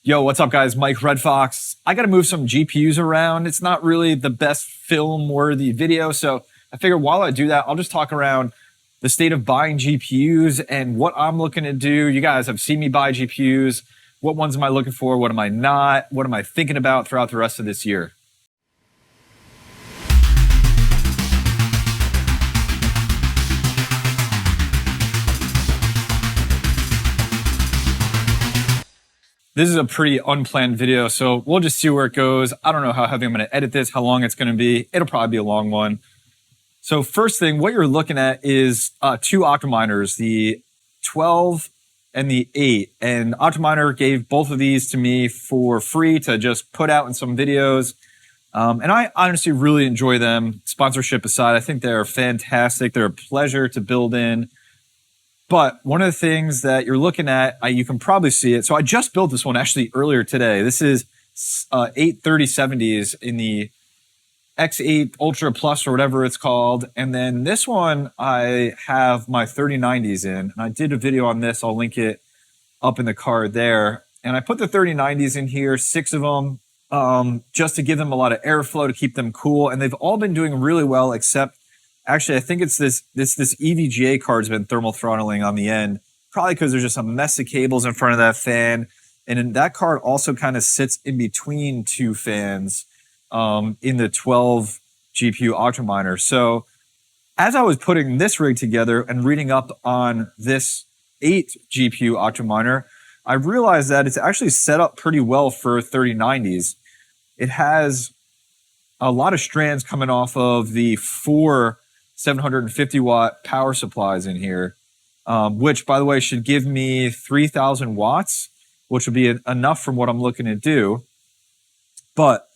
Yo, what's up guys? Mike Red Fox. I got to move some GPUs around. It's not really the best film worthy video. So I figured while I do that, I'll just talk around the state of buying GPUs and what I'm looking to do. You guys have seen me buy GPUs. What ones am I looking for? What am I not? What am I thinking about throughout the rest of this year? This is a pretty unplanned video, so we'll just see where it goes. I don't know how heavy I'm going to edit this, how long it's going to be. It'll probably be a long one. So first thing, what you're looking at is two Octominers, the 12 and the 8. And Octominer gave both of these to me for free to just put out in some videos. And I honestly really enjoy them, sponsorship aside. I think they're fantastic. They're a pleasure to build in. But one of the things that you're looking at, you can probably see it. So I just built this one actually earlier today. This is 8 3070s in the X8 Ultra Plus or whatever it's called. And then this one, I have my 3090s in. And I did a video on this. I'll link it up in the card there. And I put the 3090s in here, 6 of them, just to give them a lot of airflow to keep them cool. And they've all been doing really well, except actually, I think it's this EVGA card's been thermal throttling on the end, probably because there's just a mess of cables in front of that fan. And then that card also kind of sits in between two fans in the 12 GPU Octominer. So as I was putting this rig together and reading up on this 8 GPU Octominer, I realized that it's actually set up pretty well for 3090s. It has a lot of strands coming off of the 4 750 watt power supplies in here, which by the way should give me 3,000 watts, which will be enough from what I'm looking to do. But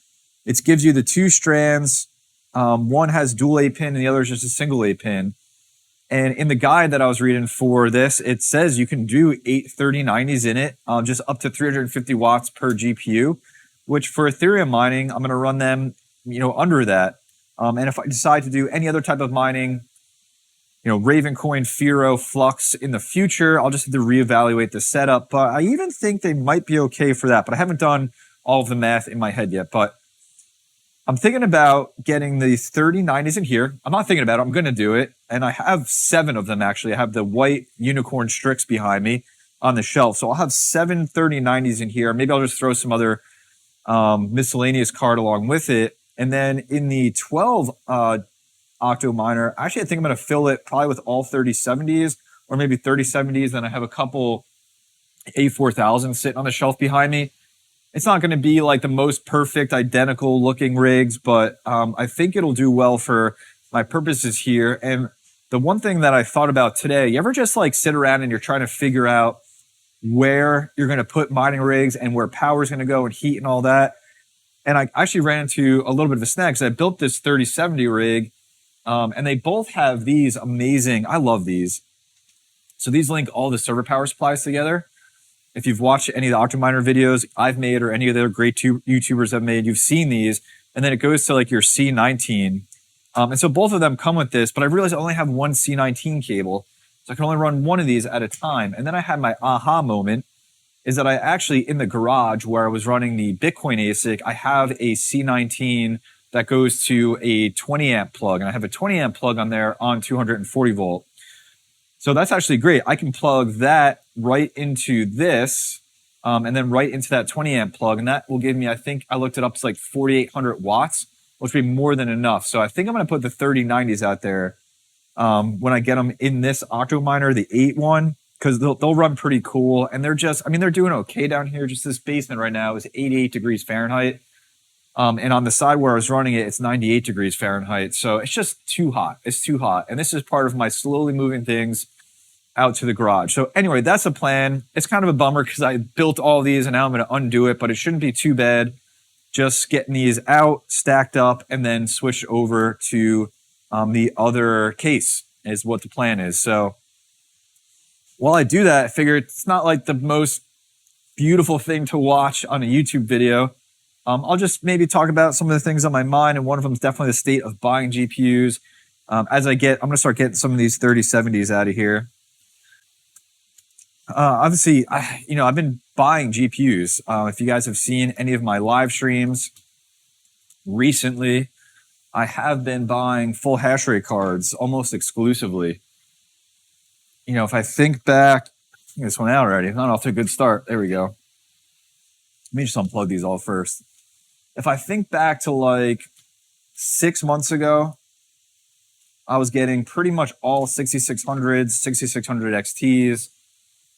it gives you the 2 strands. One has dual A pin and the other is just a single A pin. And in the guide that I was reading for this, it says you can do 8 3090s in it, just up to 350 watts per GPU, which for Ethereum mining, I'm going to run them, under that. And if I decide to do any other type of mining, Ravencoin, Firo, Flux in the future, I'll just have to reevaluate the setup. But I even think they might be okay for that. But I haven't done all of the math in my head yet. But I'm thinking about getting the 3090s in here. I'm not thinking about it. I'm going to do it. And I have 7 of them, actually. I have the white unicorn Strix behind me on the shelf. So I'll have 7 3090s in here. Maybe I'll just throw some other miscellaneous card along with it. And then in the 12 Octominer, actually I think I'm going to fill it probably with all 3070s or maybe 3070s. Then I have a couple A4000 sitting on the shelf behind me. It's not going to be like the most perfect identical looking rigs, but I think it'll do well for my purposes here. And the one thing that I thought about today, you ever just like sit around and you're trying to figure out where you're going to put mining rigs and where power is going to go and heat and all that? And I actually ran into a little bit of a snag because I built this 3070 rig, and they both have these amazing, I love these. So these link all the server power supplies together. If you've watched any of the Octominer videos I've made or any of the other great YouTubers have made, you've seen these. And then it goes to like your C19. And so both of them come with this, but I realized I only have one C19 cable. So I can only run one of these at a time. And then I had my aha moment. Is that I actually, in the garage where I was running the Bitcoin ASIC, I have a C19 that goes to a 20 amp plug. And I have a 20 amp plug on there on 240 volt. So that's actually great. I can plug that right into this and then right into that 20 amp plug. And that will give me, I think I looked it up, it's like 4,800 watts, which would be more than enough. So I think I'm going to put the 3090s out there when I get them in this Octominer, the 8 one. Because they'll run pretty cool. And they're just, they're doing okay down here. Just this basement right now is 88 degrees Fahrenheit. And on the side where I was running it, it's 98 degrees Fahrenheit. So it's just too hot. It's too hot. And this is part of my slowly moving things out to the garage. So anyway, that's the plan. It's kind of a bummer because I built all these and now I'm going to undo it. But it shouldn't be too bad. Just getting these out, stacked up, and then switch over to the other case is what the plan is. So while I do that, I figure it's not like the most beautiful thing to watch on a YouTube video. I'll just maybe talk about some of the things on my mind, and one of them is definitely the state of buying GPUs. I'm going to start getting some of these 3070s out of here. Obviously, I've been buying GPUs. If you guys have seen any of my live streams recently, I have been buying full hash rate cards almost exclusively. If I think back, this one out already. Not off to a good start. There we go. Let me just unplug these all first. If I think back to like 6 months ago, I was getting pretty much all 6600s, 6600 XTs.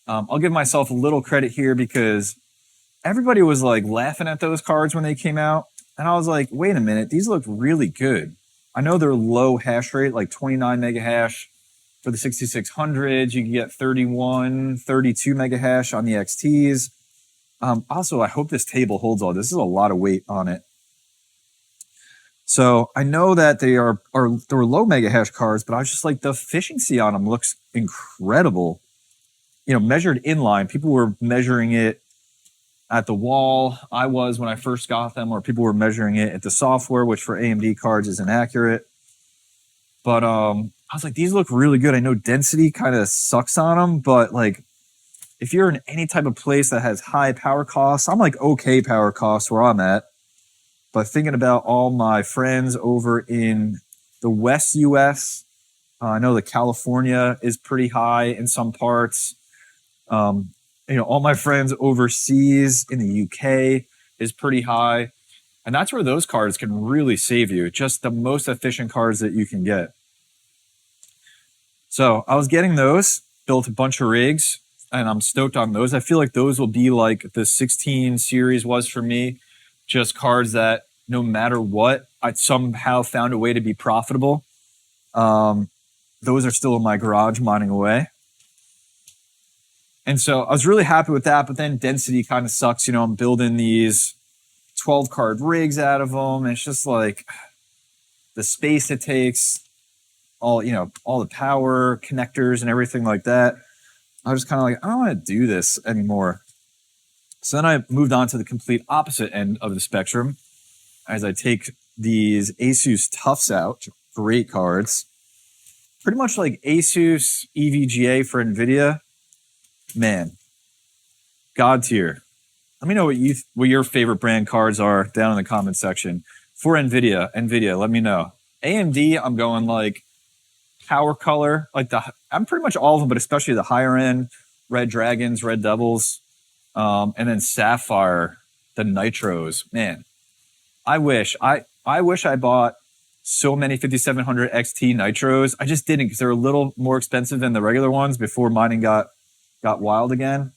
I'll give myself a little credit here because everybody was like laughing at those cards when they came out. And I was like, wait a minute, these look really good. I know they're low hash rate, like 29 mega hash for the 6600s. You can get 31, 32 mega hash on the XTs. Also, I hope this table holds all this. This is a lot of weight on it. So I know that they were low mega hash cards, but I was just like, the efficiency on them looks incredible. Measured inline, people were measuring it at the wall. I was when I first got them, or people were measuring it at the software, which for AMD cards is inaccurate. But I was like, these look really good. I know density kind of sucks on them, but like if you're in any type of place that has high power costs, I'm like okay power costs where I'm at. But thinking about all my friends over in the West US, I know that California is pretty high in some parts. All my friends overseas in the UK is pretty high. And that's where those cards can really save you. Just the most efficient cards that you can get. So I was getting those, built a bunch of rigs, and I'm stoked on those. I feel like those will be like the 16 series was for me. Just cards that no matter what, I somehow found a way to be profitable. Those are still in my garage mining away. And so I was really happy with that, but then density kind of sucks. I'm building these 12 card rigs out of them. And it's just like the space it takes, all the power connectors and everything like that. I was just kind of like, I don't want to do this anymore. So then I moved on to the complete opposite end of the spectrum as I take these Asus Toughs out, great cards, pretty much like Asus EVGA for NVIDIA. Man, God tier. Let me know what your favorite brand cards are down in the comment section. For NVIDIA, let me know. AMD, I'm going like Power Color, I'm pretty much all of them, but especially the higher end, Red Dragons, Red Devils, and then Sapphire, the Nitros. Man, I wish I bought so many 5700 XT Nitros. I just didn't because they're a little more expensive than the regular ones before mining got wild again.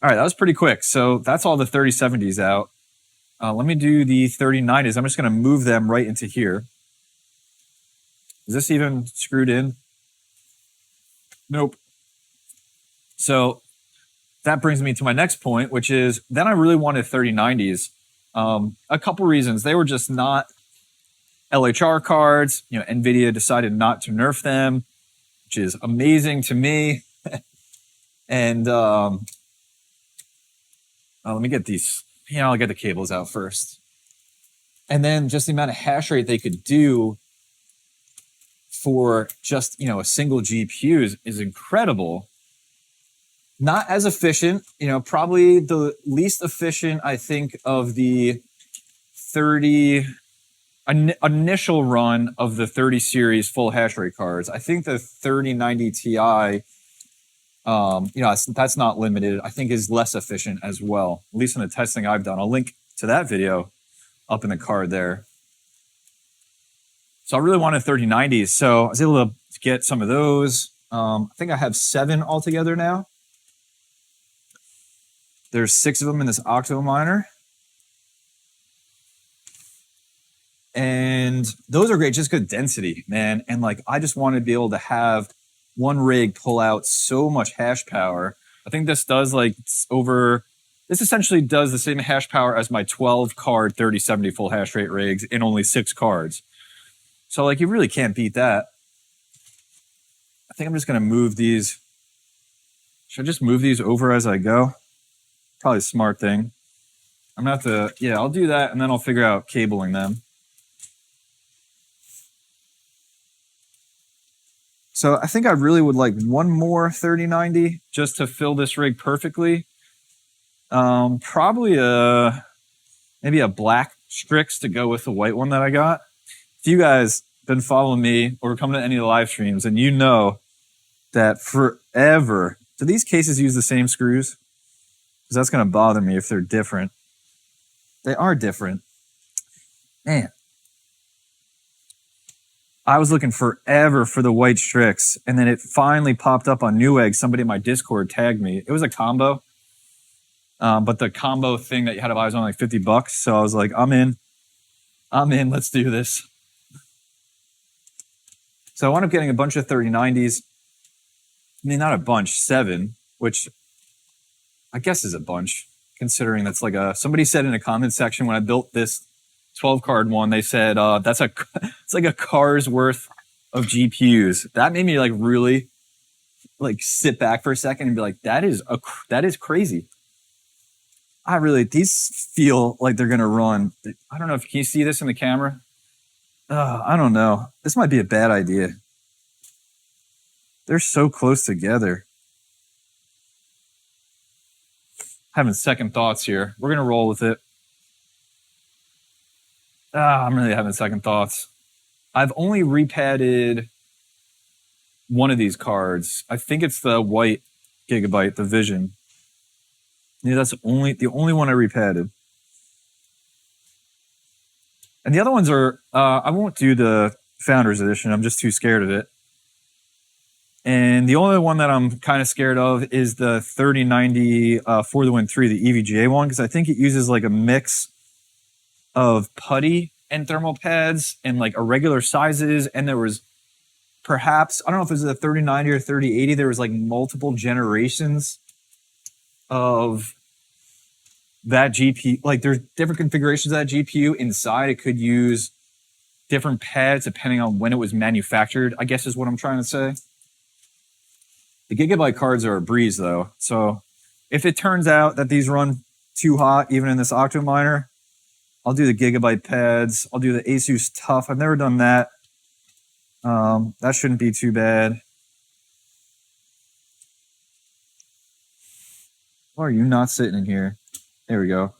All right, that was pretty quick. So that's all the 3070s out. Let me do the 3090s. I'm just going to move them right into here. Is this even screwed in? Nope. So that brings me to my next point, which is then I really wanted 3090s. A couple reasons. They were just not LHR cards. NVIDIA decided not to nerf them, which is amazing to me. And let me get these. I'll get the cables out first. And then just the amount of hash rate they could do for just, a single GPU is incredible. Not as efficient, probably the least efficient, I think, of the 30 initial run of the 30 series full hash rate cards. I think the 3090 Ti, that's not limited. I think is less efficient as well, at least in the testing I've done. I'll link to that video up in the card there. So I really wanted 3090s. So I was able to get some of those. I think I have 7 altogether now. There's 6 of them in this Octominer. And those are great, just good density, man. And I just wanted to be able to have one rig pull out so much hash power. I think this does this essentially does the same hash power as my 12 card 3070 full hash rate rigs in only 6 cards. So you really can't beat that. I think I'm just going to move these. Should I just move these over as I go? Probably a smart thing. I'm going to have to, I'll do that and then I'll figure out cabling them. So I think I really would like one more 3090 just to fill this rig perfectly. Probably maybe a black Strix to go with the white one that I got. If you guys been following me or come to any of the live streams, and you know that forever, do these cases use the same screws? Because that's going to bother me if they're different. They are different. Man. I was looking forever for the white Strix, and then it finally popped up on Newegg. Somebody in my Discord tagged me. It was a combo, but the combo thing that you had to buy was only like $50. So I was like, I'm in. Let's do this. So I wound up getting a bunch of 3090s. I mean, not a bunch, 7, which I guess is a bunch, considering that's like somebody said in a comment section when I built this 12 card one, they said it's like a car's worth of GPUs. That made me like really like sit back for a second and be like, that is crazy. These feel like they're gonna run. I don't know, can you see this in the camera? I don't know. This might be a bad idea. They're so close together. Having second thoughts here. We're gonna roll with it. I'm really having second thoughts. I've only repadded one of these cards. I think it's the white Gigabyte, the Vision. Yeah, that's the only one I repadded. And the other ones are, I won't do the Founders Edition. I'm just too scared of it. And the only one that I'm kind of scared of is the 3090 For the Win 3, the EVGA one, because I think it uses like a mix of putty and thermal pads and like irregular sizes. And there was perhaps, I don't know if it was a 3090 or 3080, there was like multiple generations of that GPU. Like there's different configurations of that GPU inside. It could use different pads depending on when it was manufactured, I guess is what I'm trying to say. The Gigabyte cards are a breeze though. So if it turns out that these run too hot, even in this Octominer, I'll do the Gigabyte pads. I'll do the Asus Tough. I've never done that. That shouldn't be too bad. Why are you not sitting in here? There we go.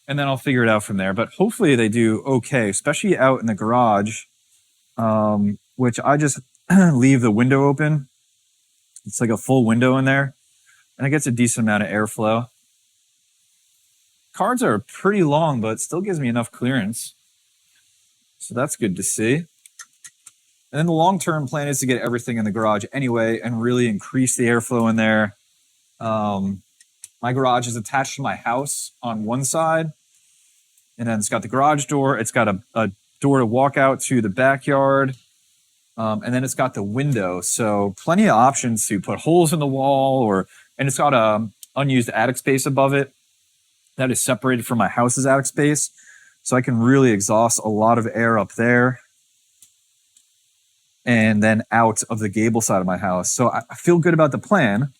And then I'll figure it out from there. But hopefully they do okay, especially out in the garage, which I just leave the window open. It's like a full window in there, and it gets a decent amount of airflow. Cards are pretty long, but it still gives me enough clearance. So that's good to see. And then the long-term plan is to get everything in the garage anyway and really increase the airflow in there. My garage is attached to my house on one side, and then it's got the garage door. It's got a door to walk out to the backyard, and then it's got the window. So plenty of options to put holes in the wall, and it's got a unused attic space above it that is separated from my house's attic space. So I can really exhaust a lot of air up there and then out of the gable side of my house. So I feel good about the plan.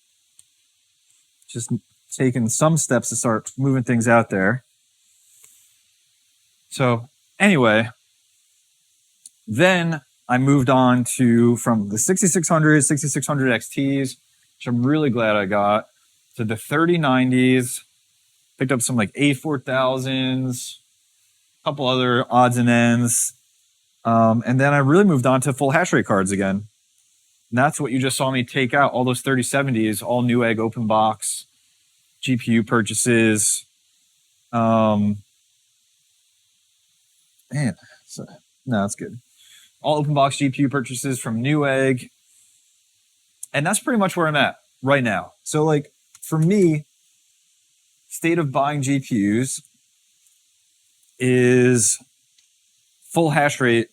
Just taking some steps to start moving things out there. So anyway, then I moved on from the 6600 XTs, which I'm really glad I got, to the 3090s. Picked up some like A4000s, a couple other odds and ends. And then I really moved on to full hash rate cards again. And that's what you just saw me take out, all those 3070s, all Newegg open box, GPU purchases. No, that's good. All open box GPU purchases from Newegg. And that's pretty much where I'm at right now. So like for me, state of buying GPUs is full hash rate,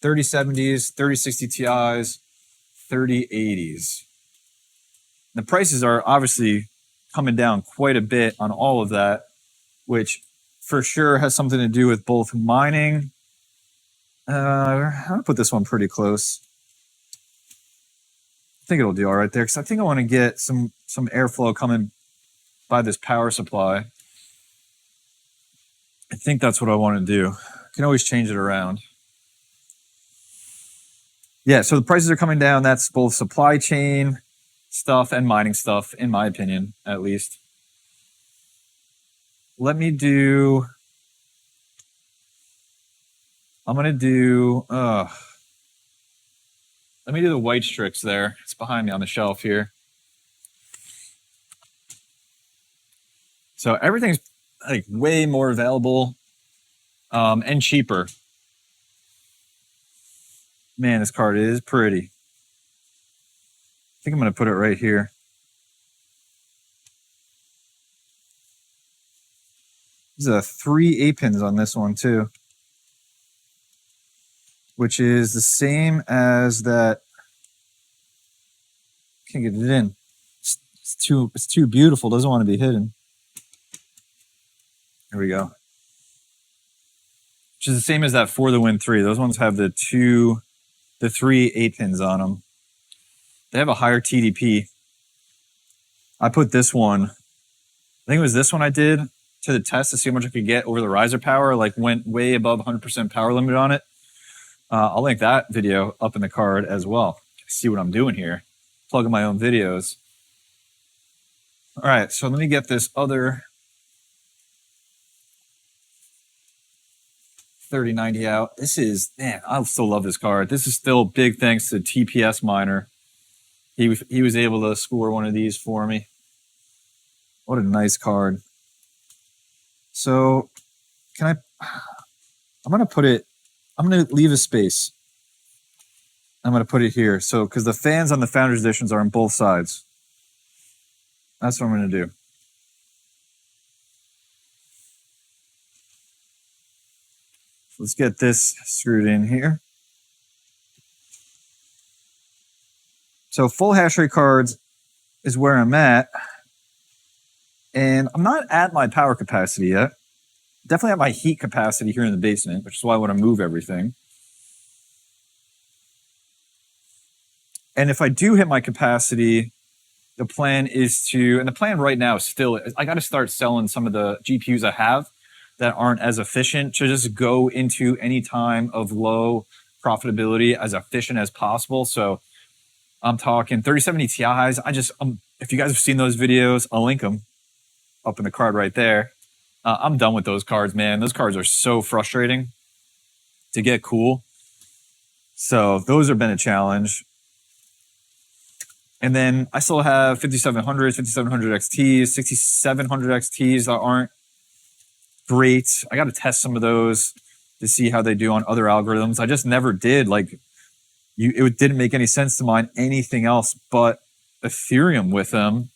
3070s, 3060 Ti's, 3080s. The prices are obviously coming down quite a bit on all of that, which for sure has something to do with both mining. I'm gonna put this one pretty close. I think it'll do all right there because I think I want to get some airflow coming by this power supply. I think that's what I want to do. I can always change it around. Yeah, so the prices are coming down. That's both supply chain stuff and mining stuff, in my opinion, at least. Let me do... I'm going to do... let me do the white Strix there. It's behind me on the shelf here. So everything's like way more available and cheaper. Man, this card is pretty. I think I'm going to put it right here. There's 3 8-pins on this one too, which is the same as that. Can't get it in. It's too beautiful. Doesn't want to be hidden. Here we go. Which is the same as that For the Win 3. Those ones have the 3 8-pins on them. They have a higher TDP. I put this one. I think it was this one I did to the test to see how much I could get over the riser power. Like went way above 100% power limit on it. I'll link that video up in the card as well. See what I'm doing here. Plugging my own videos. All right, so let me get this other 3090 out. This is, man, I still love this card. This is still big thanks to TPS Miner. He was able to score one of these for me. What a nice card. So I'm going to leave a space. I'm going to put it here. So, because the fans on the Founders Editions are on both sides. That's what I'm going to do. Let's get this screwed in here. So full hash rate cards is where I'm at. And I'm not at my power capacity yet. Definitely at my heat capacity here in the basement, which is why I want to move everything. And if I do hit my capacity, the plan is to, and the plan right now is still, I got to start selling some of the GPUs I have that aren't as efficient to just go into any time of low profitability as efficient as possible. So I'm talking 3070 Ti's. If you guys have seen those videos, I'll link them up in the card right there. I'm done with those cards, man. Those cards are so frustrating to get cool. So those have been a challenge. And then I still have 5700s, 5700 XTs, 6700 XTs that aren't great. I got to test some of those to see how they do on other algorithms. I just never did. It didn't make any sense to mine anything else but Ethereum with them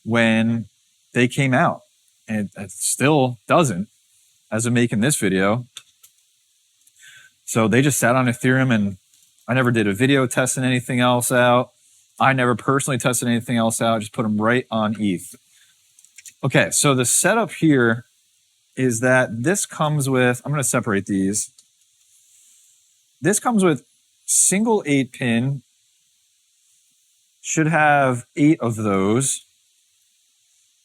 when they came out. And it still doesn't as of making this video. So they just sat on Ethereum, and I never did a video testing anything else out. I never personally tested anything else out. Just put them right on ETH. Okay, so the setup here is that this comes with, I'm going to separate these. This comes with single 8-pin. Should have 8 of those.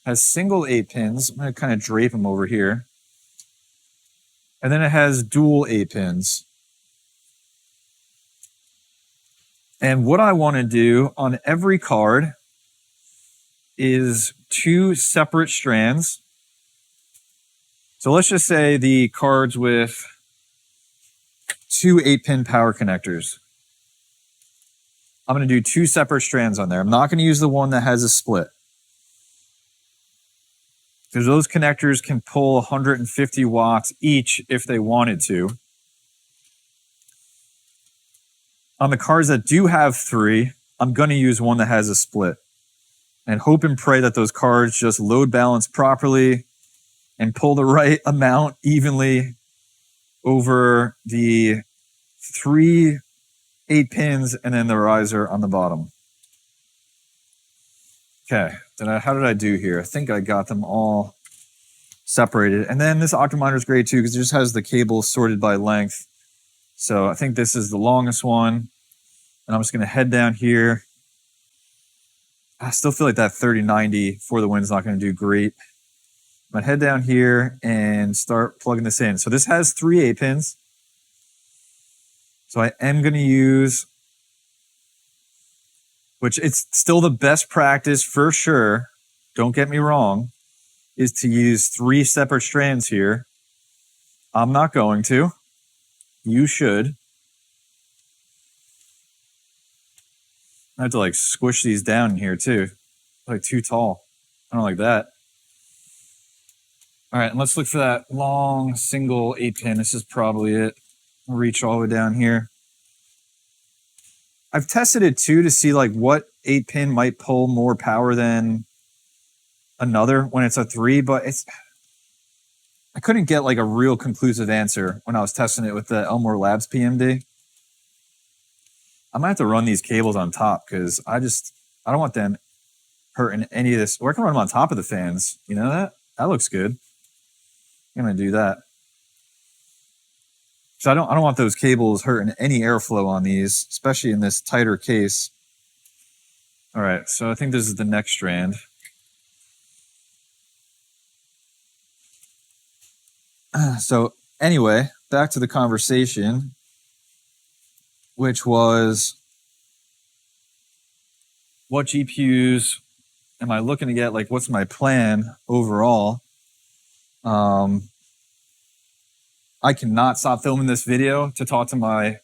Has single 8-pins. I'm going to kind of drape them over here. And then it has dual 8-pins. And what I want to do on every card is 2 separate strands. So let's just say the cards with 2 8-pin power connectors. I'm going to do 2 separate strands on there. I'm not going to use the one that has a split, because those connectors can pull 150 watts each if they wanted to. On the cards that do have 3, I'm going to use one that has a split, and hope and pray that those cards just load balance properly and pull the right amount evenly over the 3 8-pins and then the riser on the bottom. Okay, how did I do here? I think I got them all separated. And then this Octominer is great too, because it just has the cables sorted by length. So I think this is the longest one. And I'm just going to head down here. I still feel like that 3090 For the Win is not going to do great. I'm going to head down here and start plugging this in. So this has 3 8-pins. So I am going to use which it's still the best practice for sure, don't get me wrong, is to use 3 separate strands here. I'm not going to. You should. I have to like squish these down in here too. Like too tall. I don't like that. All right, and let's look for that long single 8-pin. This is probably it. I'll reach all the way down here. I've tested it too to see like what 8-pin might pull more power than another when it's a 3, but I couldn't get like a real conclusive answer when I was testing it with the Elmore Labs PMD. I might have to run these cables on top because I don't want them hurting any of this. Or I can run them on top of the fans. You know that? That looks good. I'm gonna do that. So I don't want those cables hurting any airflow on these, especially in this tighter case. All right, so I think this is the next strand. So anyway, back to the conversation, which was what GPUs am I looking to get? Like, what's my plan overall? I cannot stop filming this video to talk to my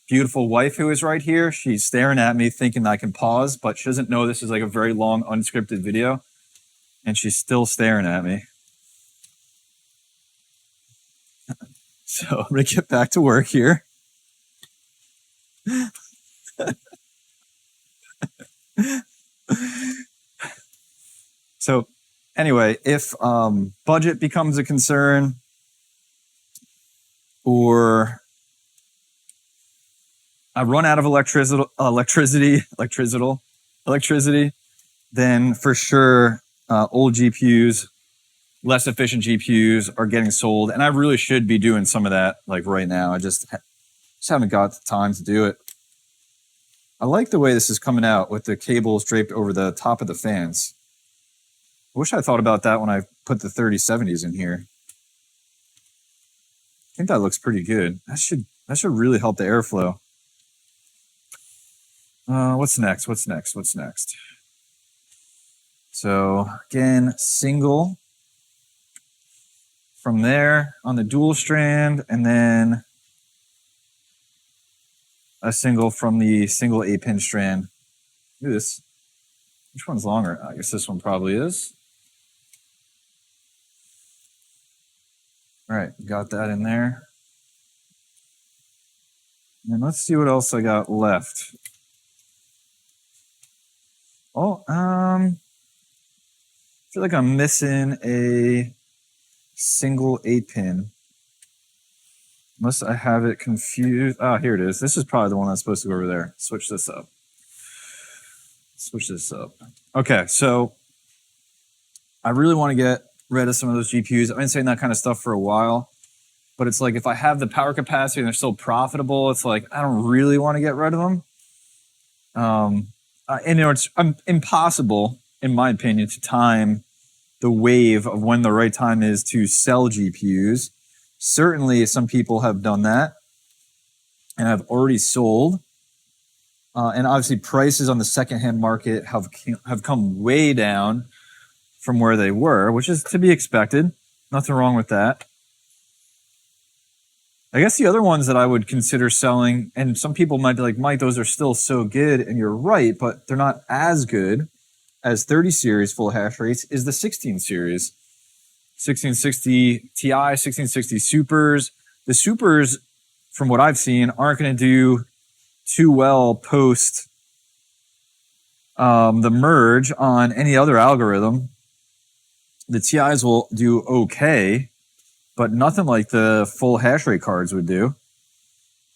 beautiful wife who is right here. She's staring at me thinking I can pause, but she doesn't know this is like a very long unscripted video, and she's still staring at me. So I'm going to get back to work here. So anyway, if budget becomes a concern or I run out of electricity, then for sure old GPUs, less efficient GPUs are getting sold. And I really should be doing some of that like right now. I just haven't got the time to do it. I like the way this is coming out with the cables draped over the top of the fans. I wish I thought about that when I put the 3070s in here. I think that looks pretty good. That should really help the airflow. What's next? So again, single from there on the dual strand, and then a single from the single 8-pin strand. Look at this. Which one's longer? I guess this one probably is. All right, got that in there. And let's see what else I got left. Oh, I feel like I'm missing a single 8-pin. Unless I have it confused. Ah, here it is. This is probably the one that's supposed to go over there. Switch this up. Okay, so I really want to get rid of some of those GPUs. I've been saying that kind of stuff for a while, but it's like if I have the power capacity and they're still profitable, it's like I don't really want to get rid of them. And you know, it's impossible, in my opinion, to time the wave of when the right time is to sell GPUs. Certainly, some people have done that and have already sold. And obviously, prices on the secondhand market have come way down from where they were, which is to be expected. Nothing wrong with that. I guess the other ones that I would consider selling, and some people might be like, Mike, those are still so good, and you're right, but they're not as good as 30 series full hash rates, is the 16 series. 1660 Ti, 1660 Supers. The Supers, from what I've seen, aren't going to do too well post the merge on any other algorithm. The TIs will do okay, but nothing like the full hash rate cards would do.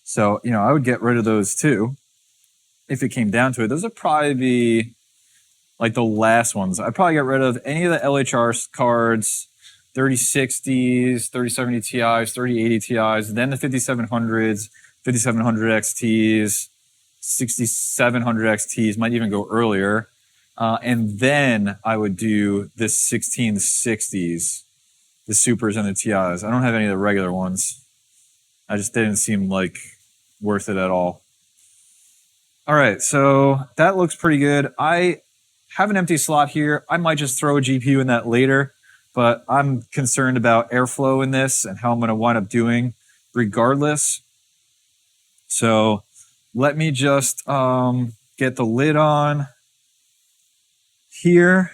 So, you know, I would get rid of those too if it came down to it. Those would probably be like the last ones. I'd probably get rid of any of the LHR cards, 3060s, 3070 Ti's, 3080 Ti's, then the 5700s, 5700 XTs, 6700 XTs, might even go earlier. And then I would do the 1660s, the Supers and the Ti's. I don't have any of the regular ones. I just didn't seem like worth it at all. All right, so that looks pretty good. I have an empty slot here. I might just throw a GPU in that later, but I'm concerned about airflow in this and how I'm going to wind up doing regardless. So let me just get the lid on here.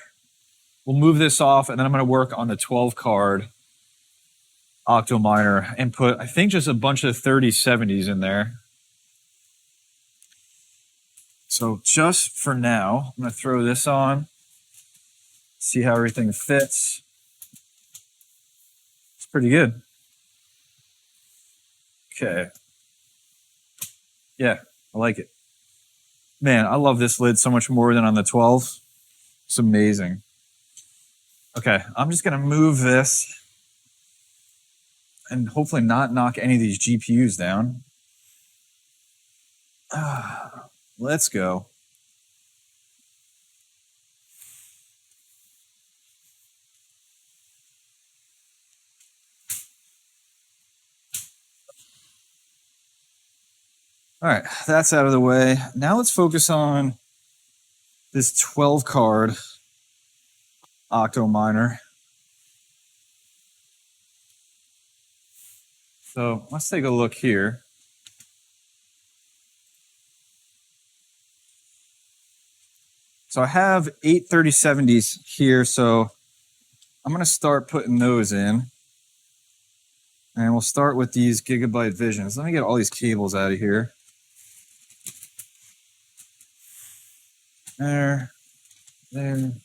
We'll move this off, and then I'm going to work on the 12 card Octominer and put, I think, just a bunch of 3070s in there. So just for now, I'm going to throw this on, see how everything fits. It's pretty good. Okay. Yeah, I like it. Man, I love this lid so much more than on the 12. It's amazing. Okay, I'm just going to move this and hopefully not knock any of these GPUs down. Let's go. All right, that's out of the way. Now let's focus on this 12 card Octominer. So let's take a look here. So I have 8 3070s here, so I'm going to start putting those in. And we'll start with these Gigabyte Visions. Let me get all these cables out of here. There. And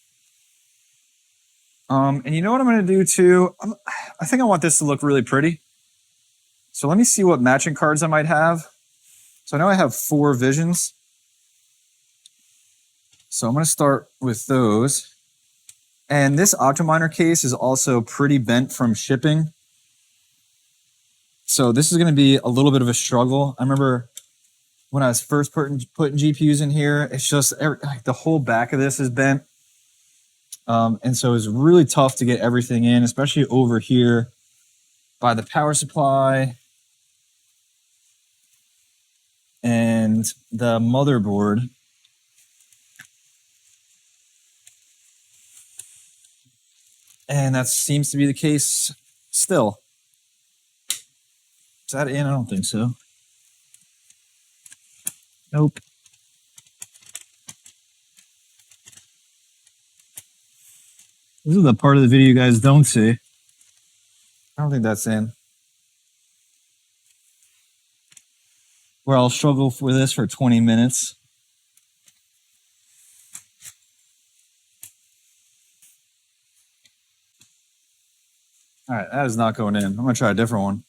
you know what I'm going to do too? I think I want this to look really pretty. So let me see what matching cards I might have. So I know I have 4 Visions. So I'm going to start with those. And this Octominer case is also pretty bent from shipping. So this is going to be a little bit of a struggle. I remember when I was first putting GPUs in here, it's just the whole back of this is bent. And so it's really tough to get everything in, especially over here by the power supply and the motherboard. And that seems to be the case still. Is that in? I don't think so. Nope. This is the part of the video you guys don't see. I don't think that's in. Where I'll struggle with this for 20 minutes. All right, that is not going in. I'm going to try a different one.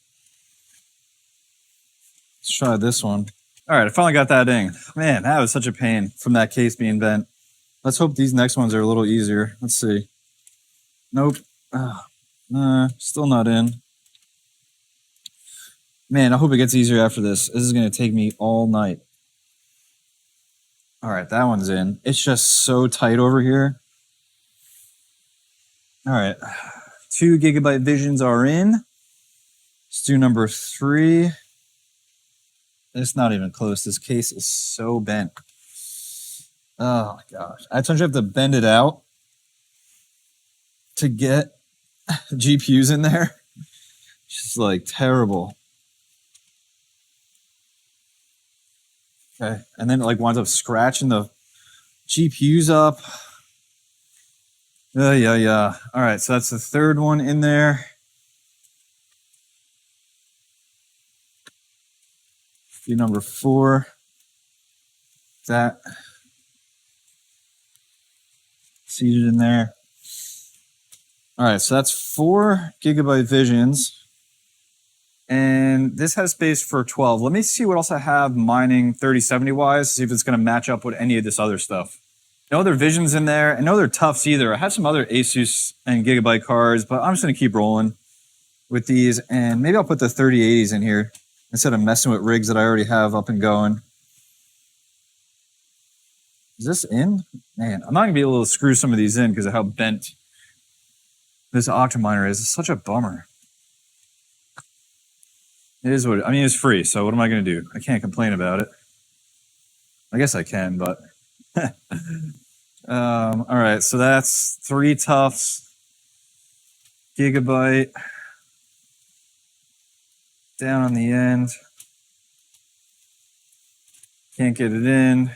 Let's try this one. All right, I finally got that in. Man, that was such a pain from that case being bent. Let's hope these next ones are a little easier. Let's see. Nope. Still not in. Man, I hope it gets easier after this. This is going to take me all night. All right, that one's in. It's just so tight over here. All right. 2 Gigabyte Visions are in. Let's do number 3. It's not even close. This case is so bent. Oh my gosh. I sometimes have to bend it out to get GPUs in there. It's just like terrible. Okay. And then it like winds up scratching the GPUs up. Yeah. All right, so that's the 3rd one in there. Do number 4. That seated in there. All right, so that's 4 Gigabyte Visions. And this has space for 12. Let me see what else I have mining 3070 wise, see if it's going to match up with any of this other stuff. No other Visions in there, and no other Tufts either. I have some other Asus and Gigabyte cards, but I'm just going to keep rolling with these. And maybe I'll put the 3080s in here instead of messing with rigs that I already have up and going. Is this in? Man, I'm not going to be able to screw some of these in because of how bent this Octominer is. It's such a bummer. It is what I mean, it's free, so what am I going to do? I can't complain about it. I guess I can, but all right. So that's 3 tufts, gigabyte down on the end. Can't get it in.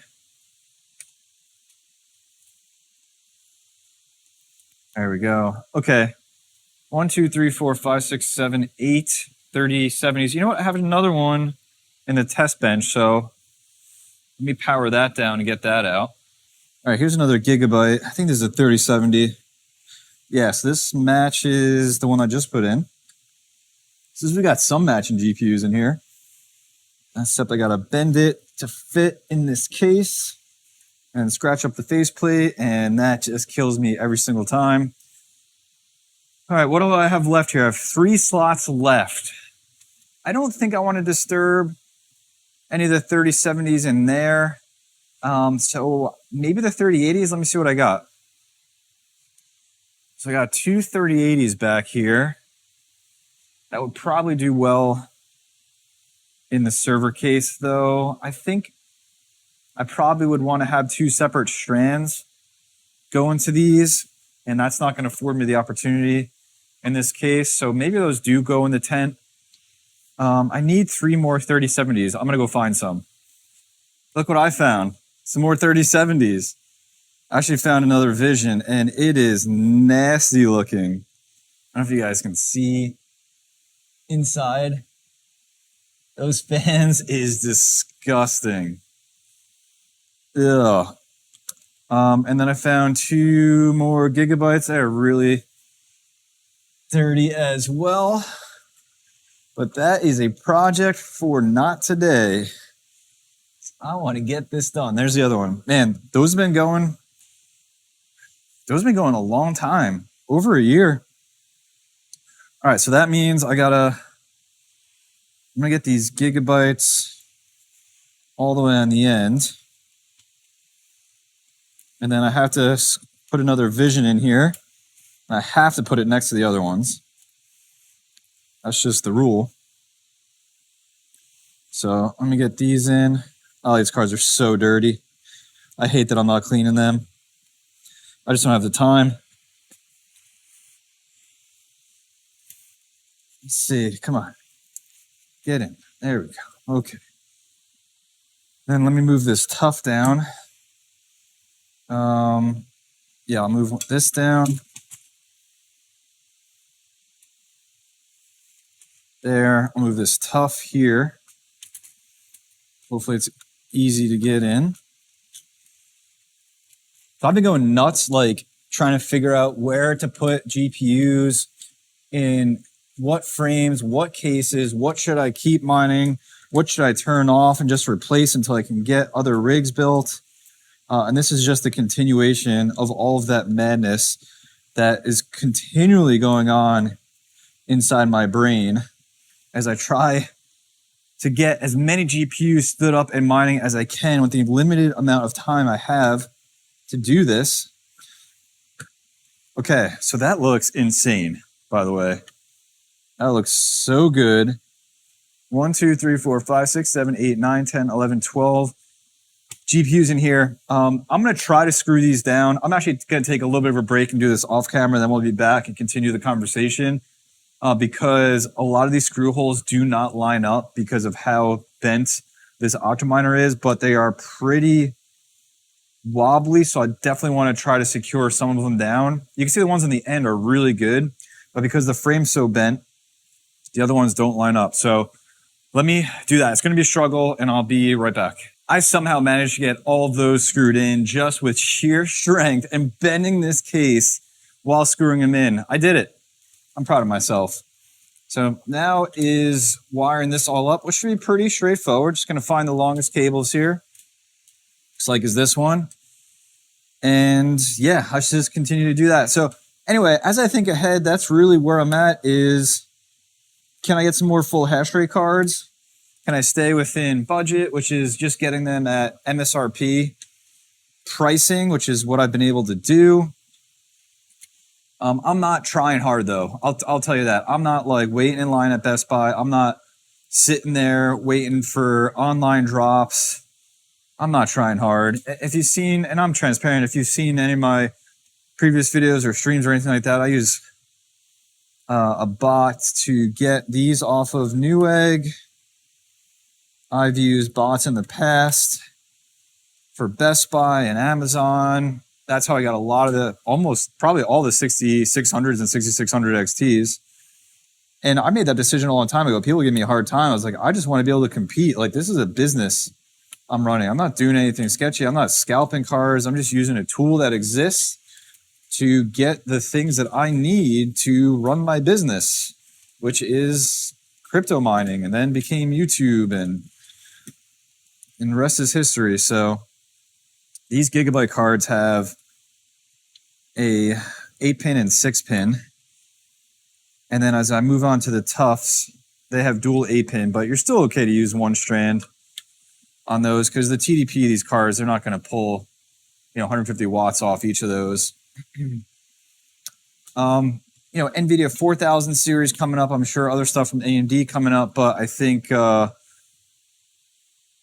There we go. Okay. 1, 2, 3, 4, 5, 6, 7, 8 3070s. You know what? I have another one in the test bench, so let me power that down and get that out. All right, here's another gigabyte. I think this is a 3070. Yes, this matches the one I just put in. Since we got some matching GPUs in here, except I gotta bend it to fit in this case and scratch up the faceplate, and that just kills me every single time. All right, what do I have left here? I have 3 slots left. I don't think I want to disturb any of the 3070s in there. So maybe the 3080s. Let me see what I got. So I got 2 3080s back here. That would probably do well in the server case, though. I think I probably would want to have 2 separate strands go into these, and that's not going to afford me the opportunity in this case. So maybe those do go in the tent. I need 3 more 3070s. I'm going to go find some. Look what I found. Some more 3070s. I actually found another Vision, and it is nasty looking. I don't know if you guys can see inside. Those fans is disgusting. Ugh. And then I found 2 more gigabytes that are really dirty as well. But that is a project for not today. I want to get this done. There's the other one. Man, those have been going a long time. Over a year. All right, so that means I'm gonna get these gigabytes all the way on the end. And then I have to put another Vision in here. I have to put it next to the other ones. That's just the rule. So let me get these in. Oh, these cards are so dirty. I hate that I'm not cleaning them. I just don't have the time. Let's see. Come on. Get in. There we go. Okay. Then let me move this tuft down. Yeah, I'll move this down. There. I'll move this tuft here. Hopefully it's easy to get in. So I've been going nuts, like trying to figure out where to put GPUs in what frames, what cases, what should I keep mining, what should I turn off and just replace until I can get other rigs built. And this is just a continuation of all of that madness that is continually going on inside my brain as I try to get as many GPUs stood up and mining as I can with the limited amount of time I have to do this. Okay, so that looks insane, by the way. That looks so good. 1, 2, 3, 4, 5, 6, 7, 8, 9, 10, 11, 12 GPUs in here. I'm going to try to screw these down. I'm actually going to take a little bit of a break and do this off camera, then we'll be back and continue the conversation. Because a lot of these screw holes do not line up because of how bent this Octominer is, but they are pretty wobbly, so I definitely want to try to secure some of them down. You can see the ones on the end are really good, but because the frame's so bent, the other ones don't line up. So let me do that. It's going to be a struggle, and I'll be right back. I somehow managed to get all of those screwed in just with sheer strength and bending this case while screwing them in. I did it. I'm proud of myself. So now is wiring this all up, which should be pretty straightforward. Just going to find the longest cables here. Looks like is this one. And yeah, I should just continue to do that. So anyway, as I think ahead, that's really where I'm at is, can I get some more full hash rate cards? Can I stay within budget, which is just getting them at MSRP pricing, which is what I've been able to do. I'm not trying hard though. I'll tell you that. I'm not like waiting in line at Best Buy. I'm not sitting there waiting for online drops. I'm not trying hard. If you've seen, and I'm transparent, if you've seen any of my previous videos or streams or anything like that, I use a bot to get these off of Newegg. I've used bots in the past for Best Buy and Amazon. That's how I got a lot of the, probably all the 6600s and 6600 XTs. And I made that decision a long time ago. People give me a hard time. I was like, I just want to be able to compete. Like, this is a business I'm running. I'm not doing anything sketchy. I'm not scalping cars. I'm just using a tool that exists to get the things that I need to run my business, which is crypto mining, and then became YouTube, and the rest is history. So these Gigabyte cards have a 8-pin and 6-pin. And then as I move on to the Tufts, they have dual 8-pin, but you're still okay to use one strand on those because the TDP, these cards, they're not going to pull 150 watts off each of those. NVIDIA 4000 series coming up. I'm sure other stuff from AMD coming up, but I think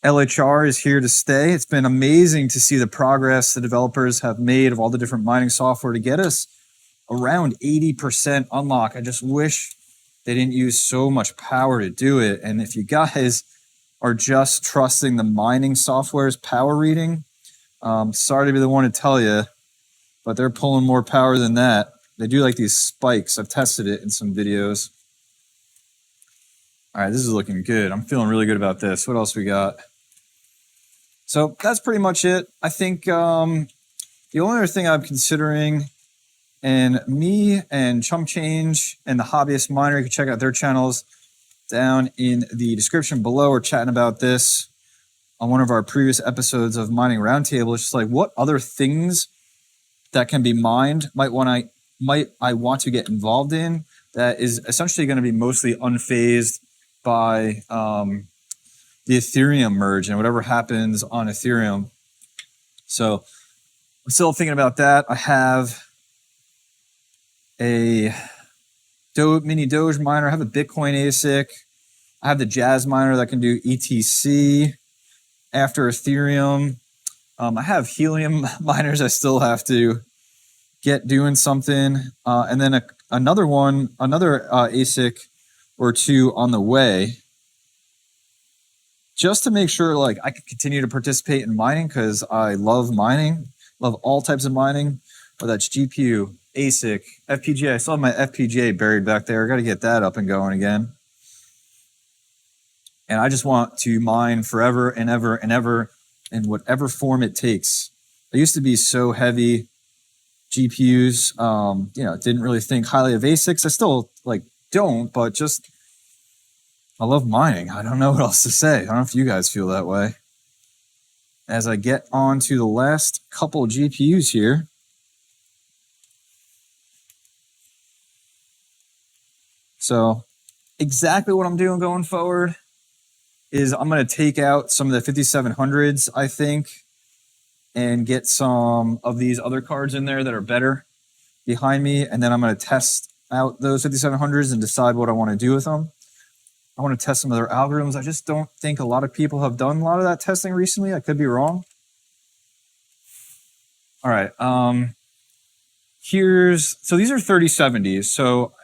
LHR is here to stay. It's been amazing to see the progress the developers have made of all the different mining software to get us around 80% unlock. I just wish they didn't use so much power to do it. And if you guys are just trusting the mining software's power reading, sorry to be the one to tell you, but they're pulling more power than that. They do like these spikes. I've tested it in some videos. All right, this is looking good. I'm feeling really good about this. What else we got? So that's pretty much it. I think the only other thing I'm considering, and me and Chump Change and the Hobbyist Miner, you can check out their channels down in the description below. We're chatting about this on one of our previous episodes of Mining Roundtable. It's just like, what other things that can be mined might I want to get involved in that is essentially going to be mostly unfazed by the Ethereum merge and whatever happens on Ethereum. So I'm still thinking about that. I have a mini Doge miner. I have a Bitcoin ASIC. I have the Jazz miner that can do ETC after Ethereum. I have helium miners I still have to get doing something. And then another ASIC or two on the way, just to make sure like I can continue to participate in mining, because I love mining, love all types of mining, whether that's GPU, ASIC, FPGA. I still have my FPGA buried back there. I got to get that up and going again. And I just want to mine forever and ever and ever in whatever form it takes. I used to be so heavy GPUs, didn't really think highly of ASICs. I still don't, but just I love mining. I don't know what else to say. I don't know if you guys feel that way. As I get on to the last couple GPUs here. So exactly what I'm doing going forward is I'm going to take out some of the 5700s, I think, and get some of these other cards in there that are better behind me. And then I'm going to test out those 5700s and decide what I want to do with them. I want to test some of their algorithms. I just don't think a lot of people have done a lot of that testing recently. I could be wrong. All right. So these are 3070s. So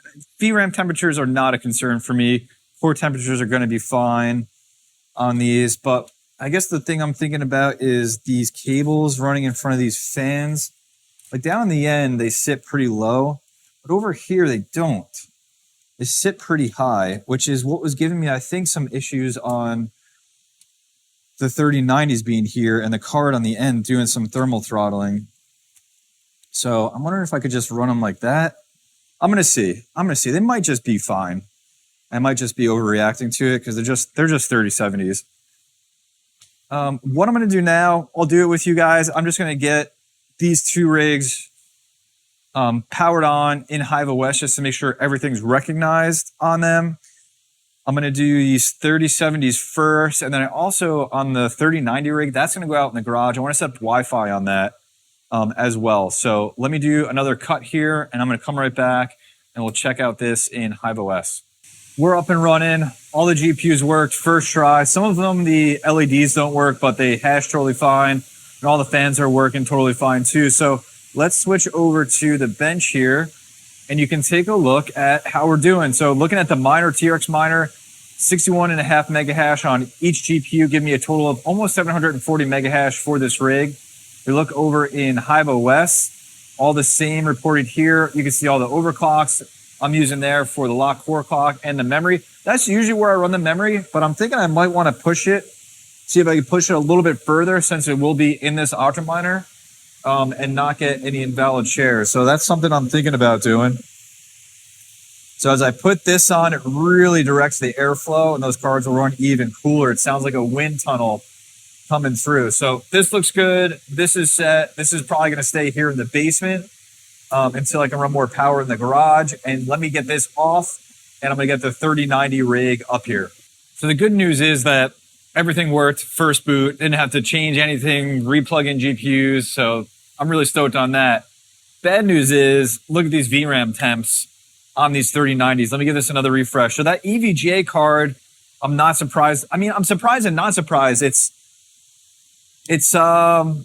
VRAM temperatures are not a concern for me. Core temperatures are going to be fine on these. But I guess the thing I'm thinking about is these cables running in front of these fans. Like down in the end, they sit pretty low. But over here, they don't. They sit pretty high, which is what was giving me, I think, some issues on the 3090s being here and the card on the end doing some thermal throttling. So I'm wondering if I could just run them like that. I'm going to see. They might just be fine. I might just be overreacting to it because they're just 3070s. What I'm going to do now, I'll do it with you guys. I'm just going to get these two rigs powered on in Hive OS just to make sure everything's recognized on them. I'm going to do these 3070s first, and then I also, on the 3090 rig, that's going to go out in the garage. I want to set up Wi-Fi on that as well. So let me do another cut here, and I'm going to come right back, and we'll check out this in Hive OS. we're up and running. All the GPUs worked first try. Some of them, the LEDs don't work, but they hash totally fine. And all the fans are working totally fine too. So let's switch over to the bench here and you can take a look at how we're doing. So looking at the miner, TRX miner, 61.5 mega hash on each GPU, give me a total of almost 740 mega hash for this rig. We look over in Hive OS, all the same reported here. You can see all the overclocks I'm using there for the lock core clock and the memory. That's usually where I run the memory, but I'm thinking I might want to push it, see if I can push it a little bit further since it will be in this Octominer and not get any invalid shares. So that's something I'm thinking about doing. So as I put this on, it really directs the airflow and those cards will run even cooler. It sounds like a wind tunnel coming through. So this looks good. This is set. This is probably going to stay here in the basement until I can run more power in the garage. And let me get this off and I'm going to get the 3090 rig up here. So the good news is that everything worked first boot. Didn't have to change anything, replug in GPUs. So I'm really stoked on that. Bad news is look at these VRAM temps on these 3090s. Let me give this another refresh. So that EVGA card, I'm not surprised. I mean, I'm surprised and not surprised. It's an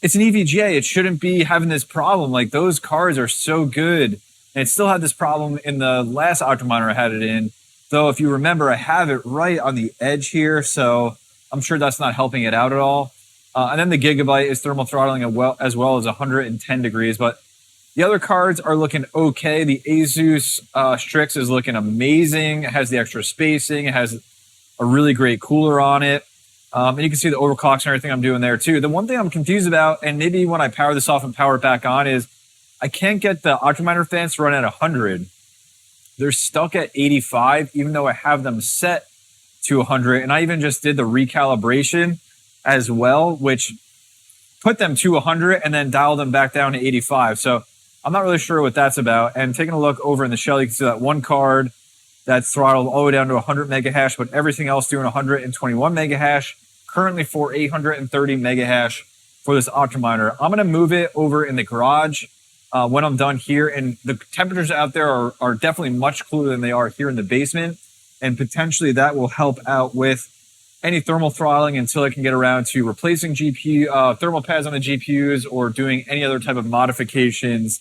EVGA. It shouldn't be having this problem. Like those cards are so good. And it still had this problem in the last Octominer I had it in. Though if you remember, I have it right on the edge here. So I'm sure that's not helping it out at all. And then the Gigabyte is thermal throttling as well as 110 degrees. But the other cards are looking okay. The Asus Strix is looking amazing. It has the extra spacing. It has a really great cooler on it. And you can see the overclocks and everything I'm doing there too. The one thing I'm confused about, and maybe when I power this off and power it back on, is I can't get the Octominer fans to run at 100. They're stuck at 85, even though I have them set to 100. And I even just did the recalibration as well, which put them to 100 and then dialed them back down to 85. So I'm not really sure what that's about. And taking a look over in the shell, you can see that one card that's throttled all the way down to 100 mega hash, but everything else doing 121 mega hash, currently for 830 mega hash for this Octominer. I'm going to move it over in the garage when I'm done here. And the temperatures out there are definitely much cooler than they are here in the basement. And potentially that will help out with any thermal throttling until I can get around to replacing GPU thermal pads on the GPUs or doing any other type of modifications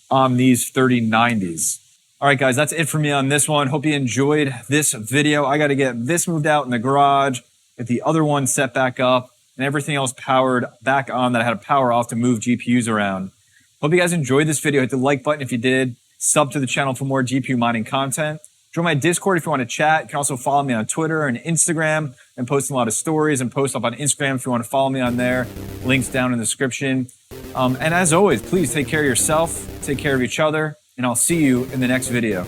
on these 3090s. All right, guys, that's it for me on this one. Hope you enjoyed this video. I got to get this moved out in the garage, get the other one set back up, and everything else powered back on that I had to power off to move GPUs around. Hope you guys enjoyed this video. Hit the like button if you did. Sub to the channel for more GPU mining content. Join my Discord if you want to chat. You can also follow me on Twitter and Instagram. I'm posting a lot of stories and post up on Instagram if you want to follow me on there. Links down in the description. And as always, please take care of yourself, take care of each other, and I'll see you in the next video.